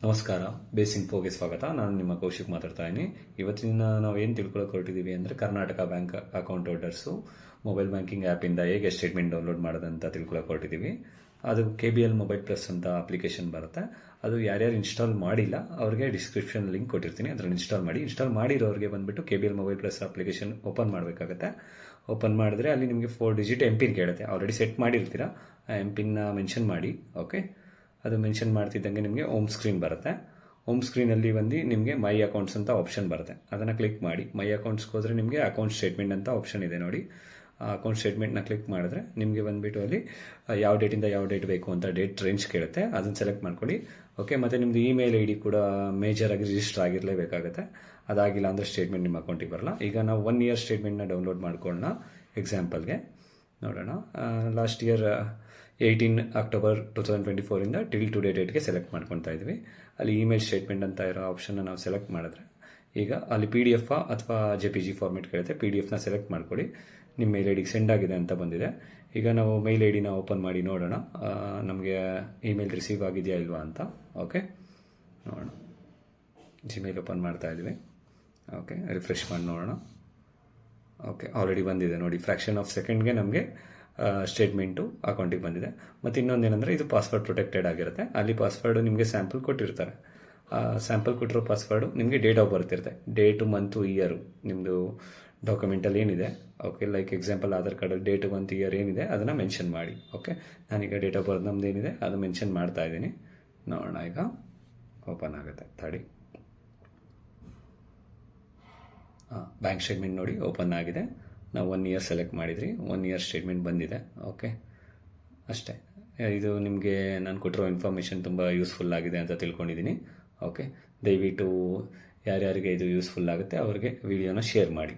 ನಮಸ್ಕಾರ, ಬೇಸ್ ಇನ್ಫೋಗೆ ಸ್ವಾಗತ. ನಾನು ನಿಮ್ಮ ಕೌಶಿಕ್ ಮಾತಾಡ್ತಾ ಇದ್ದೀನಿ. ಇವತ್ತಿನ ನಾವು ಏನು ತಿಳ್ಕೊಳಕ್ಕೆ ಹೊರಟಿದ್ದೀವಿ ಅಂದರೆ Karnataka bank account holders mobile banking ಆ್ಯಪಿಂದ ಹೇಗೆ ಸ್ಟೇಟ್ಮೆಂಟ್ ಡೌನ್ಲೋಡ್ ಮಾಡೋದಂತ ತಿಳ್ಕೊಳಕ್ಕೆ ಹೊರಟಿದ್ದೀವಿ. ಅದು KBL ಮೊಬೈಲ್ ಪ್ಲಸ್ ಅಂತ ಅಪ್ಲಿಕೇಶನ್ ಬರುತ್ತೆ. ಅದು ಯಾರ್ಯಾರು ಇನ್ಸ್ಟಾಲ್ ಮಾಡಿಲ್ಲ ಅವ್ರಿಗೆ ಡಿಸ್ಕ್ರಿಪ್ಷನ್ ಲಿಂಕ್ ಕೊಟ್ಟಿರ್ತೀನಿ, ಅದನ್ನು ಇನ್ಸ್ಟಾಲ್ ಮಾಡಿರೋರಿಗೆ ಬಂದುಬಿಟ್ಟು KBL mobile plus application open ಮಾಡಬೇಕಾಗತ್ತೆ. ಓಪನ್ ಮಾಡಿದ್ರೆ ಅಲ್ಲಿ ನಿಮಗೆ 4 ಡಿಜಿಟ್ MPIN ಕೇಳುತ್ತೆ. ಆಲ್ರೆಡಿ ಸೆಟ್ ಮಾಡಿರ್ತೀರಾ, ಆ MPIN ಮೆನ್ಷನ್ ಮಾಡಿ. ಓಕೆ, ಅದು ಮೆನ್ಷನ್ ಮಾಡ್ತಿದ್ದಂಗೆ ನಿಮಗೆ ಹೋಮ್ ಸ್ಕ್ರೀನ್ ಬರುತ್ತೆ. ಹೋಮ್ ಸ್ಕ್ರೀನಲ್ಲಿ ಬಂದು ನಿಮಗೆ ಮೈ ಅಕೌಂಟ್ಸ್ ಅಂತ ಆಪ್ಷನ್ ಬರುತ್ತೆ. ಅದನ್ನು ಕ್ಲಿಕ್ ಮಾಡಿ ಮೈ ಅಕೌಂಟ್ಸ್ಗೆ ಹೋದರೆ ನಿಮಗೆ ಅಕೌಂಟ್ ಸ್ಟೇಟ್ಮೆಂಟ್ ಅಂತ ಆಪ್ಷನ್ ಇದೆ ನೋಡಿ. ಆ ಅಕೌಂಟ್ ಸ್ಟೇಟ್ಮೆಂಟ್ನ ಕ್ಲಿಕ್ ಮಾಡಿದ್ರೆ ನಿಮಗೆ ಬಂದುಬಿಟ್ಟು ಅಲ್ಲಿ ಯಾವ ಡೇಟಿಂದ ಯಾವ ಡೇಟ್ ಬೇಕು ಅಂತ ಡೇಟ್ ರೇಂಜ್ ಕೇಳುತ್ತೆ, ಅದನ್ನು ಸೆಲೆಕ್ಟ್ ಮಾಡ್ಕೊಳ್ಳಿ. ಓಕೆ, ಮತ್ತು ನಿಮ್ಮದು ಇಮೇಲ್ ID ಕೂಡ ಮೇಜರಾಗಿ ರಿಜಿಸ್ಟರ್ ಆಗಿರಲೇಬೇಕಾಗುತ್ತೆ. ಅದಾಗಿಲ್ಲ ಅಂದರೆ ಸ್ಟೇಟ್ಮೆಂಟ್ ನಿಮ್ಮ ಅಕೌಂಟಿಗೆ ಬರಲ್ಲ. ಈಗ ನಾವು 1 ಇಯರ್ ಸ್ಟೇಟ್ಮೆಂಟ್ನ ಡೌನ್ಲೋಡ್ ಮಾಡ್ಕೊಳ್ಳೋಣ. ಎಕ್ಸಾಂಪಲ್ಗೆ ನೋಡೋಣ. ಲಾಸ್ಟ್ ಇಯರ್ 18 ಅಕ್ಟೋಬರ್ 2024 ಇಂದ ಟಿಲ್ ಟುಡೇ ಡೇಟ್ಗೆ ಸೆಲೆಕ್ಟ್ ಮಾಡ್ಕೊತಾ ಇದ್ವಿ. ಅಲ್ಲಿ ಇಮೇಲ್ ಸ್ಟೇಟ್ಮೆಂಟ್ ಅಂತ ಇರೋ ಆಪ್ಷನ್ನ ನಾವು ಸೆಲೆಕ್ಟ್ ಮಾಡಿದ್ರೆ ಈಗ ಅಲ್ಲಿ PDF ಅಥವಾ JPG ಫಾರ್ಮೆಟ್ ಕೇಳುತ್ತೆ. PDFನ ಸೆಲೆಕ್ಟ್ ಮಾಡ್ಕೊಳ್ಳಿ. ನಿಮ್ಮ ಮೇಲ್ ಐಡಿಗೆ ಸೆಂಡ್ ಆಗಿದೆ ಅಂತ ಬಂದಿದೆ. ಈಗ ನಾವು ಮೇಲ್ ಐಡಿನ ಓಪನ್ ಮಾಡಿ ನೋಡೋಣ ನಮಗೆ ಇಮೇಲ್ ರಿಸೀವ್ ಆಗಿದೆಯಾ ಇಲ್ವಾ ಅಂತ. ಓಕೆ, ನೋಡೋಣ. ಜಿಮೇಲ್ ಓಪನ್ ಮಾಡ್ತಾ ಇದ್ವಿ. ಓಕೆ, ರಿಫ್ರೆಶ್ ಮಾಡಿ ನೋಡೋಣ. ಓಕೆ, ಆಲ್ರೆಡಿ ಬಂದಿದೆ ನೋಡಿ. ಫ್ರ್ಯಾಕ್ಷನ್ ಆಫ್ ಸೆಕೆಂಡ್ಗೆ ನಮಗೆ ಸ್ಟೇಟ್ಮೆಂಟು ಅಕೌಂಟಿಗೆ ಬಂದಿದೆ. ಮತ್ತು ಇನ್ನೊಂದೇನೆಂದರೆ ಇದು ಪಾಸ್ವರ್ಡ್ ಪ್ರೊಟೆಕ್ಟೆಡ್ ಆಗಿರುತ್ತೆ. ಅಲ್ಲಿ ಪಾಸ್ವರ್ಡು ನಿಮಗೆ ಸ್ಯಾಂಪಲ್ ಕೊಟ್ಟಿರ್ತಾರೆ. ಸ್ಯಾಂಪಲ್ ಕೊಟ್ಟಿರೋ ಪಾಸ್ವರ್ಡು ನಿಮಗೆ ಡೇಟ್ ಆಫ್ ಬರ್ತ್ ಇರುತ್ತೆ. ಡೇಟು, ಮಂತು, ಇಯರು ನಿಮ್ಮದು ಡಾಕ್ಯುಮೆಂಟಲ್ಲಿ ಏನಿದೆ. ಓಕೆ, ಲೈಕ್ ಎಕ್ಸಾಂಪಲ್ ಆಧಾರ್ ಕಾರ್ಡಲ್ಲಿ ಡೇಟು, ಮಂತ್, ಇಯರ್ ಏನಿದೆ ಅದನ್ನು ಮೆನ್ಷನ್ ಮಾಡಿ. ಓಕೆ, ನಾನೀಗ ಡೇಟ್ ಆಫ್ ಬರ್ತ್ ನಮ್ದು ಏನಿದೆ ಅದು ಮೆನ್ಷನ್ ಮಾಡ್ತಾ ಇದ್ದೀನಿ. ನೋಡೋಣ, ಈಗ ಓಪನ್ ಆಗುತ್ತೆ. ತಡಿ. ಬ್ಯಾಂಕ್ ಸ್ಟೇಟ್ಮೆಂಟ್ ನೋಡಿ ಓಪನ್ ಆಗಿದೆ. ನಾವು 1 ಇಯರ್ ಸೆಲೆಕ್ಟ್ ಮಾಡಿದ್ರಿ, 1 ಇಯರ್ ಸ್ಟೇಟ್ಮೆಂಟ್ ಬಂದಿದೆ. ಓಕೆ, ಅಷ್ಟೇ. ಇದು ನಿಮಗೆ ನಾನು ಕೊಟ್ಟಿರೋ ಇನ್ಫಾರ್ಮೇಷನ್ ತುಂಬ ಯೂಸ್ಫುಲ್ ಆಗಿದೆ ಅಂತ ತಿಳ್ಕೊಂಡಿದ್ದೀನಿ. ಓಕೆ, ದಯವಿಟ್ಟು ಯಾರ್ಯಾರಿಗೆ ಇದು ಯೂಸ್ಫುಲ್ ಆಗುತ್ತೆ ಅವ್ರಿಗೆ ವಿಡಿಯೋನ ಶೇರ್ ಮಾಡಿ.